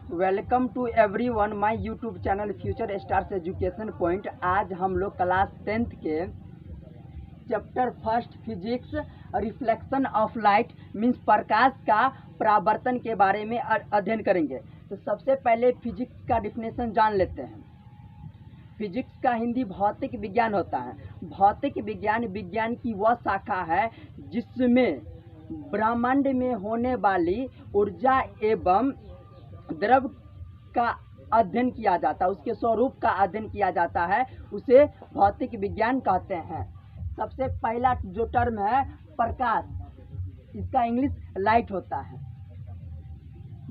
Welcome to everyone my YouTube channel future stars education point. आज हम लोग class 10th के chapter first physics reflection of light means प्रकाश का परावर्तन के बारे में अध्ययन करेंगे। तो सबसे पहले फिजिक्स का डिफिनेशन जान लेते हैं। फिजिक्स का हिंदी भौतिक विज्ञान होता है। भौतिक विज्ञान विज्ञान की वह शाखा है जिसमें ब्रह्मांड में होने वाली ऊर्जा एवं द्रव का अध्ययन किया जाता है, उसके स्वरूप का अध्ययन किया जाता है, उसे भौतिक विज्ञान कहते हैं। सबसे पहला जो टर्म है प्रकाश, इसका इंग्लिश लाइट होता है,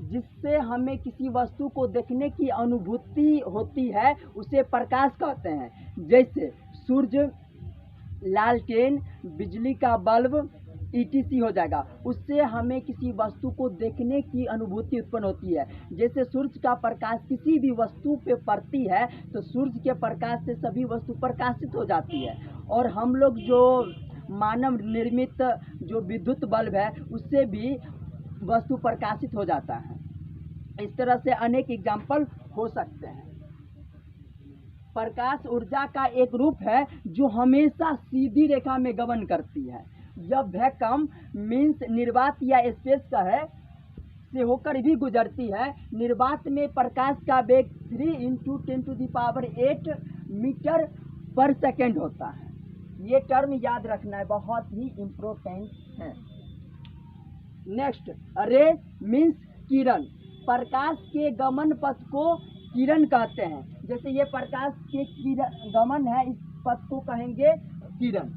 जिससे हमें किसी वस्तु को देखने की अनुभूति होती है, उसे प्रकाश कहते हैं। जैसे सूर्य, लालटेन, बिजली का बल्ब ETC हो जाएगा, उससे हमें किसी वस्तु को देखने की अनुभूति उत्पन्न होती है। जैसे सूर्य का प्रकाश किसी भी वस्तु पे पड़ती है तो सूर्य के प्रकाश से सभी वस्तु प्रकाशित हो जाती है। और हम लोग जो मानव निर्मित जो विद्युत बल्ब है उससे भी वस्तु प्रकाशित हो जाता है। इस तरह से अनेक एग्जाम्पल हो सकते हैं। प्रकाश ऊर्जा का एक रूप है जो हमेशा सीधी रेखा में गमन करती है। जब वैक्यूम मीन्स निर्वात या स्पेस का है से होकर भी गुजरती है। निर्वात में प्रकाश का वेग 3 × 10⁸ मीटर पर सेकेंड होता है। ये टर्म याद रखना है, बहुत ही इम्पोर्टेंट है। नेक्स्ट, रे मीन्स किरण। प्रकाश के गमन पथ को किरण कहते हैं। जैसे ये प्रकाश के गमन है, इस पथ को कहेंगे किरण।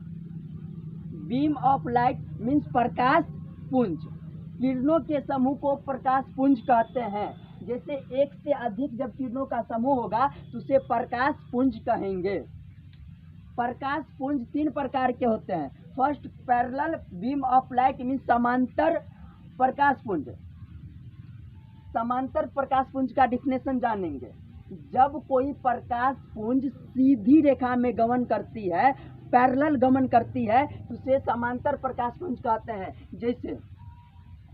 बीम ऑफ लाइट मीन्स प्रकाश पुंज। किरणों के समूह को प्रकाश पुंज कहते हैं। जैसे एक से अधिक जब किरणों का समूह होगा तो उसे प्रकाश पुंज कहेंगे। प्रकाश पुंज 3 प्रकार के होते हैं। First, parallel beam of light means समांतर प्रकाश पुंज। समांतर प्रकाश पुंज का डिफिनेशन जानेंगे। जब कोई प्रकाश पुंज सीधी रेखा में गमन करती है, पैरेलल गमन करती है, तो उसे समांतर प्रकाश पुंज कहते हैं। जैसे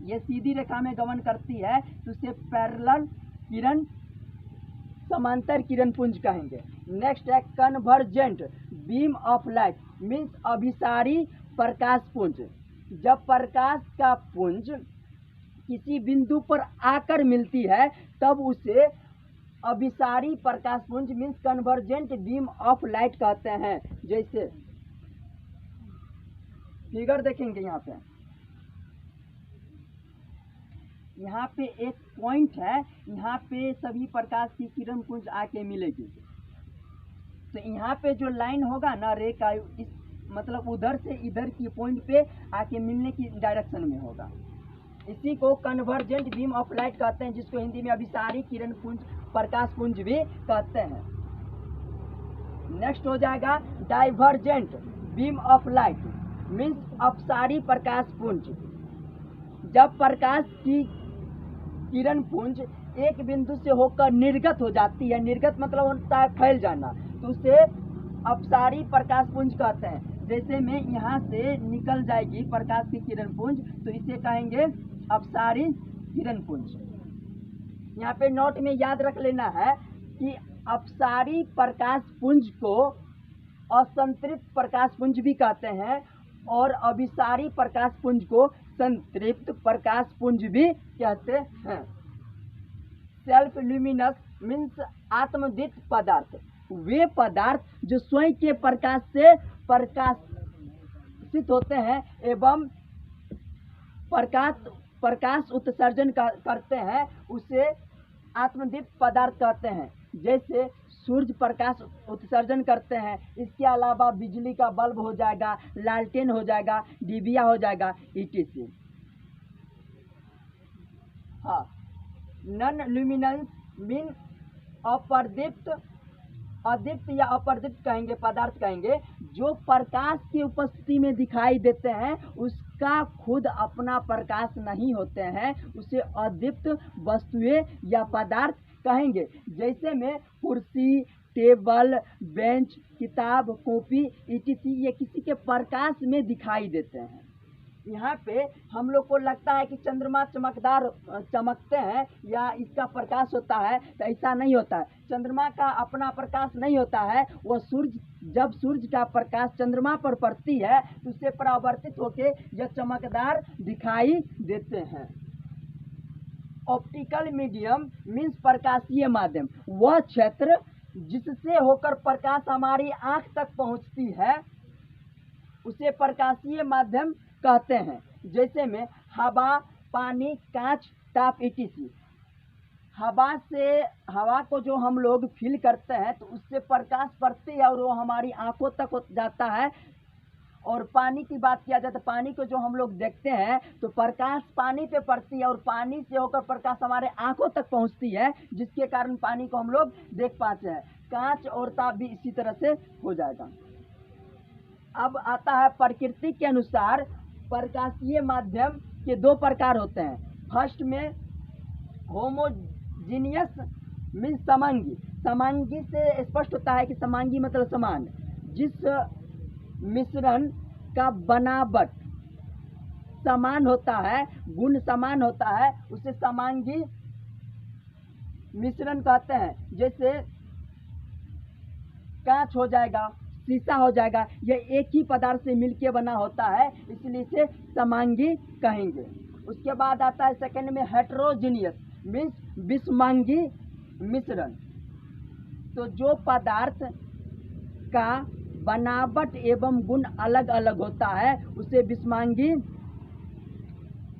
ये सीधी रेखा में गमन करती है तो उसे पैरेलल किरण, समांतर किरण पुंज कहेंगे। नेक्स्ट है convergent beam of light means अभिसारी प्रकाश पुंज। जब प्रकाश का पुंज किसी बिंदु पर आकर मिलती है तब उसे अभिसारी प्रकाश पुंज means convergent beam of light कहते हैं। जैसे फिगर देखेंगे, यहाँ पे एक पॉइंट है, यहाँ पे सभी प्रकाश की किरण पुंज आके मिलेगी। तो यहाँ पे जो लाइन होगा ना रे का, इस मतलब उधर से इधर की पॉइंट पे आके मिलने की डायरेक्शन में होगा। इसी को कन्वर्जेंट बीम ऑफ लाइट कहते हैं, जिसको हिंदी में अभिसारी किरण पुंज, प्रकाश पुंज भी कहते हैं। नेक्स्ट हो जाएगा divergent beam of light means अपसारी प्रकाश पुंज। जब प्रकाश की किरण पुंज एक बिंदु से होकर निर्गत हो जाती है, निर्गत मतलब होता है फैल जाना, तो उसे अपसारी प्रकाश पुंज कहते हैं। जैसे में यहाँ से निकल जाएगी प्रकाश की किरण पुंज तो इसे कहेंगे अपसारी किरण पुंज। यहाँ पे नोट में याद रख लेना है कि अपसारी प्रकाश पुंज को असंतृप्त प्रकाश पुंज भी कहते हैं और अभिसारी प्रकाश पुंज को संतृप्त प्रकाश पुंज भी कहते हैं। सेल्फ ल्यूमिनस मीन्स आत्मदीप्त पदार्थ, वे पदार्थ जो स्वयं के प्रकाश से प्रकाशित होते हैं एवं प्रकाश उत्सर्जन करते हैं, उसे आत्मदीप्त पदार्थ कहते हैं। जैसे सूर्य प्रकाश उत्सर्जन करते हैं, इसके अलावा बिजली का बल्ब हो जाएगा, लालटेन हो जाएगा, डिबिया हो जाएगा, ETC। हाँ, नॉन ल्यूमिनेंस मीन अपर्दीप्त, अदीप्त या अपर्दीप्त कहेंगे, पदार्थ कहेंगे, जो प्रकाश की उपस्थिति में दिखाई देते हैं, उसका खुद अपना प्रकाश नहीं होते हैं, उसे अदीप्त वस्तुएं या पदार्थ कहेंगे। जैसे में कुर्सी, टेबल, बेंच, किताब, कॉपी, ETC ये किसी के प्रकाश में दिखाई देते हैं। यहाँ पे हम लोग को लगता है कि चंद्रमा चमकते हैं या इसका प्रकाश होता है, तो ऐसा नहीं होता है। चंद्रमा का अपना प्रकाश नहीं होता है, वह जब सूर्य का प्रकाश चंद्रमा पर पड़ती है तो उससे परावर्तित होकर यह चमकदार दिखाई देते हैं। ऑप्टिकल मीडियम मीन्स प्रकाशीय माध्यम, वह क्षेत्र जिससे होकर प्रकाश हमारी आंख तक पहुंचती है उसे प्रकाशीय माध्यम कहते हैं। जैसे में हवा, पानी, कांच, ताप etc। हवा को जो हम लोग फील करते हैं तो उससे प्रकाश पड़ती है और वो हमारी आंखों तक जाता है। और पानी की बात किया जाए तो पानी को जो हम लोग देखते हैं तो प्रकाश पानी पे पड़ती है और पानी से होकर प्रकाश हमारे आंखों तक पहुंचती है, जिसके कारण पानी को हम लोग देख पाते हैं। कांच और ताप भी इसी तरह से हो जाएगा। अब आता है प्रकृति के अनुसार प्रकाशीय माध्यम के दो प्रकार होते हैं। फर्स्ट में होमोजीनियस मीन्स समांगी। समांगी से स्पष्ट होता है कि समांगी मतलब समान, जिस मिश्रण का बनावट समान होता है, गुण समान होता है, उसे समांगी मिश्रण कहते हैं। जैसे कांच हो जाएगा, शीशा हो जाएगा, यह एक ही पदार्थ से मिलके बना होता है, इसलिए इसे समांगी कहेंगे। उसके बाद आता है सेकंड में हेटेरोजीनियस मीन्स विषमांगी मिश्रण। तो जो पदार्थ का बनावट एवं गुण अलग अलग होता है उसे विषमांगी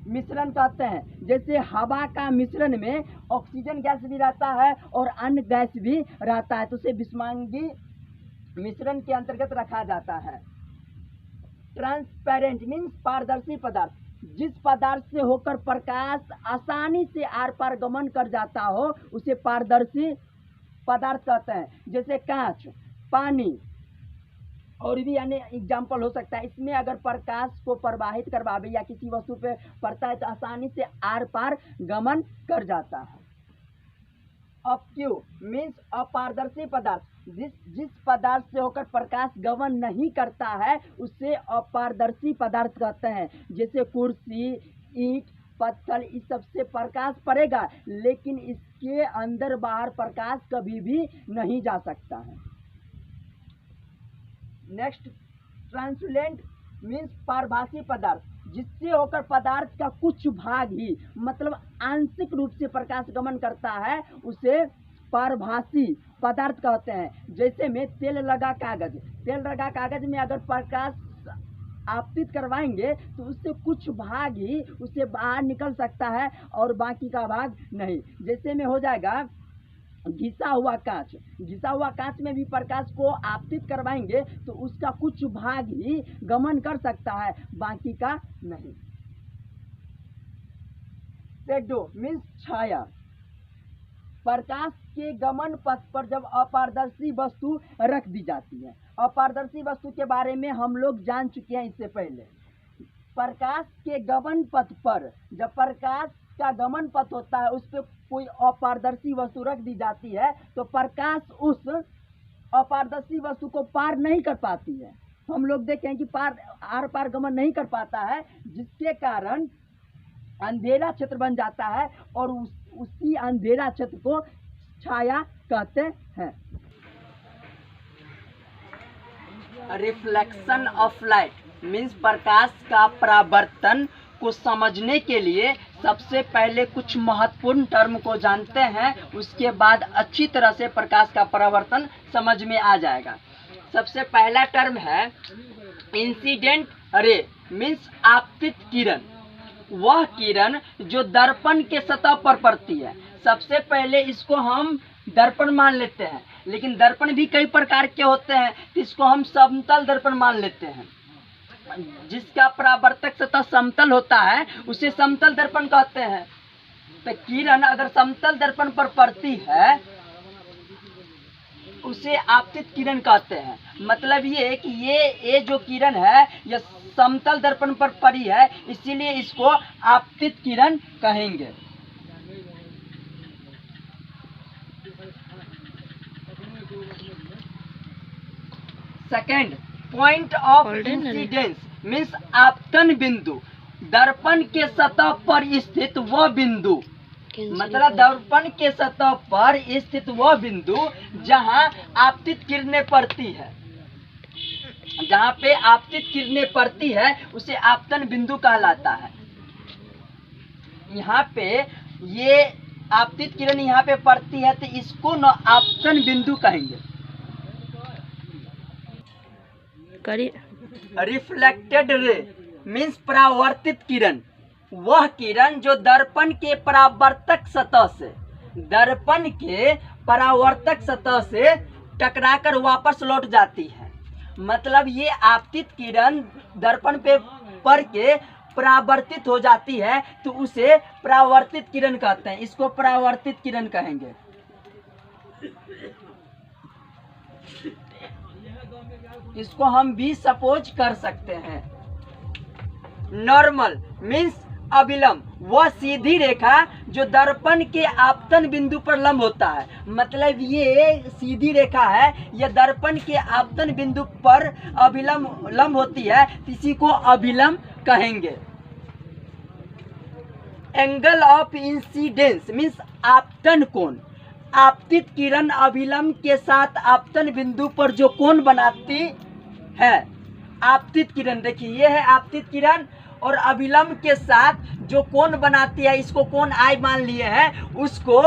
मिश्रण कहते हैं। जैसे हवा का मिश्रण में ऑक्सीजन गैस भी रहता है और अन्य गैस भी रहता है, तो उसे विषमांगी मिश्रण के अंतर्गत रखा जाता है। ट्रांसपेरेंट मीन्स पारदर्शी पदार्थ, जिस पदार्थ से होकर प्रकाश आसानी से आर पार गमन कर जाता हो उसे पारदर्शी पदार्थ कहते हैं। जैसे कांच, पानी और भी अन्य एग्जाम्पल हो सकता है। इसमें अगर प्रकाश को प्रवाहित करवावे या किसी वस्तु पे पड़ता है तो आसानी से आर पार गमन कर जाता है। ऑब्ट्यूज मीन्स अपारदर्शी पदार्थ, जिस पदार्थ से होकर प्रकाश गमन नहीं करता है उसे अपारदर्शी पदार्थ कहते हैं। जैसे कुर्सी, ईंट, पत्थर, इस सब से प्रकाश पड़ेगा लेकिन इसके अंदर बाहर प्रकाश कभी भी नहीं जा सकता है। नेक्स्ट, ट्रांसलेंट मीन्स पारभासी पदार्थ, जिससे होकर पदार्थ का कुछ भाग ही मतलब आंशिक रूप से प्रकाश गमन करता है उसे पारभासी पदार्थ कहते हैं। जैसे में तेल लगा कागज में अगर प्रकाश आपतित करवाएंगे तो उससे कुछ भाग ही उससे बाहर निकल सकता है और बाकी का भाग नहीं। जैसे में हो जाएगा घिसा हुआ कांच में भी प्रकाश को आपतित करवाएंगे तो उसका कुछ भाग ही गमन कर सकता है, बाकी का नहीं। शैडो मीन्स छाया, प्रकाश के गमन पथ पर जब अपारदर्शी वस्तु रख दी जाती है। अपारदर्शी वस्तु के बारे में हम लोग जान चुके हैं इससे पहले। प्रकाश के गमन पथ पर जब प्रकाश का गमन पथ होता है उस पर कोई अपारदर्शी वस्तु रख दी जाती है तो प्रकाश उस अपारदर्शी वस्तु को पार नहीं कर पाती है। हम लोग देखें कि आर पार गमन नहीं कर पाता है, जिसके कारण अंधेरा क्षेत्र बन जाता है और उसी अंधेरा क्षेत्र को छाया कहते हैं। रिफ्लेक्शन ऑफ लाइट मीन्स प्रकाश का परावर्तन को समझने के लिए सबसे पहले कुछ महत्वपूर्ण टर्म को जानते हैं, उसके बाद अच्छी तरह से प्रकाश का परावर्तन समझ में आ जाएगा। सबसे पहला टर्म है इंसिडेंट रे मीन्स आपतित किरण, वह किरण जो दर्पण के सतह पर पड़ती है। सबसे पहले इसको हम दर्पण मान लेते हैं, लेकिन दर्पण भी कई प्रकार के होते हैं, इसको हम समतल दर्पण मान लेते हैं। जिसका परावर्तक सतह समतल होता है उसे समतल दर्पण कहते हैं। तो किरण अगर समतल दर्पण पर पड़ती है उसे आपतित किरण कहते हैं। मतलब ये कि ये जो किरण है यह समतल दर्पण पर पड़ी है, इसीलिए इसको आपतित किरण कहेंगे। Second, point of incidence means आपतन बिंदु, दर्पण के सतह पर स्थित वह बिंदु, मतलब दर्पण के सतह पर स्थित वह बिंदु जहां आपतित किरणें पड़ती है, जहां पे आपतित किरणें पड़ती है उसे आपतन बिंदु कहलाता है। यहाँ पे ये आपतित किरण यहाँ पे पड़ती है तो इसको न आपतन बिंदु कहेंगे। रिफ्लेक्टेड रे मीन्स परावर्तित किरण, वह किरण जो दर्पण के परावर्तक सतह से, दर्पण के परावर्तक सतह से टकराकर वापस लौट जाती है। मतलब ये आपतित किरण दर्पण पे पड़ के परावर्तित हो जाती है तो उसे परावर्तित किरण कहते हैं, इसको परावर्तित किरण कहेंगे। इसको हम भी सपोज कर सकते हैं। नॉर्मल मीन्स अभिलंब, वह सीधी रेखा जो दर्पण के आपतन बिंदु पर लंब होता है। मतलब ये सीधी रेखा है, यह दर्पण के आपतन बिंदु पर अभिलंब लंब होती है, इसी को अभिलंब कहेंगे। एंगल ऑफ इंसिडेंस मीन्स आपतन कोण, आपतित किरण अभिलंब के साथ आपतन बिंदु पर जो कोण बनाती है, आपतित किरण देखिए ये है आपतित किरण, और अभिलंब के साथ जो कोण बनाती है, इसको कोण आई मान लिए हैं, उसको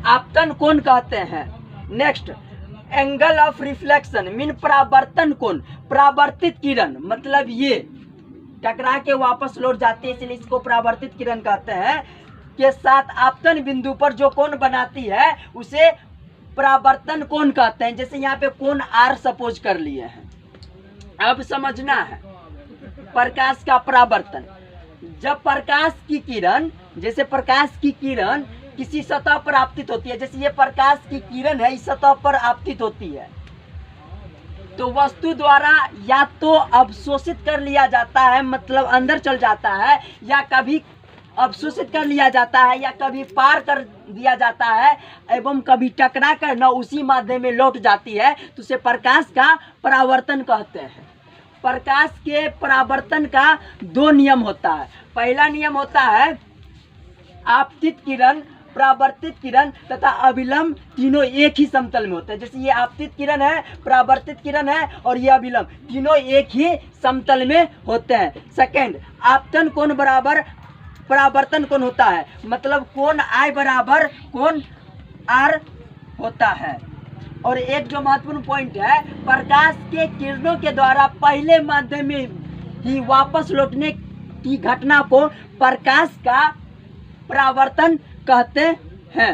आपतन कोण कहते हैं। Next angle of reflection mean परावर्तन कोण, परावर्तित किरण मतलब ये टकरा के वापस लौट जाती है, इसलिए इसको परावर्तित किरण कहते हैं, के साथ आपतन बिंदु पर जो कोण बनाती है उसे परावर्तन कोण कहते हैं। जैसे यहाँ पे कोण आर सपोज कर लिए हैं। अब समझना है प्रकाश का परावर्तन। जब प्रकाश की किरण, जैसे प्रकाश की किरण किसी सतह पर आपतित होती है, जैसे ये प्रकाश की किरण है इस सतह पर आपतित होती है, तो वस्तु द्वारा या तो अवशोषित कर लिया जाता है, मतलब अंदर चल जाता है, या कभी अवशोषित कर लिया जाता है, या कभी पार कर दिया जाता है, एवं कभी टकरा कर न उसी माध्यम में लौट जाती है, तो उसे प्रकाश का परावर्तन कहते हैं। प्रकाश के परावर्तन का दो नियम होता है। पहला नियम होता है आपतित किरण, परावर्तित किरण तथा अभिलंब तीनों एक ही समतल में होते हैं। जैसे ये आपतित किरण है, परावर्तित किरण है और ये अभिलंब, तीनों एक ही समतल में होते हैं। सेकंड, आपतन कोण बराबर परावर्तन कोण होता है, मतलब कोण आई बराबर कोण आर होता है। और एक जो महत्वपूर्ण पॉइंट है, प्रकाश के किरणों के द्वारा पहले माध्यम में ही वापस लौटने की घटना को प्रकाश का परावर्तन कहते हैं।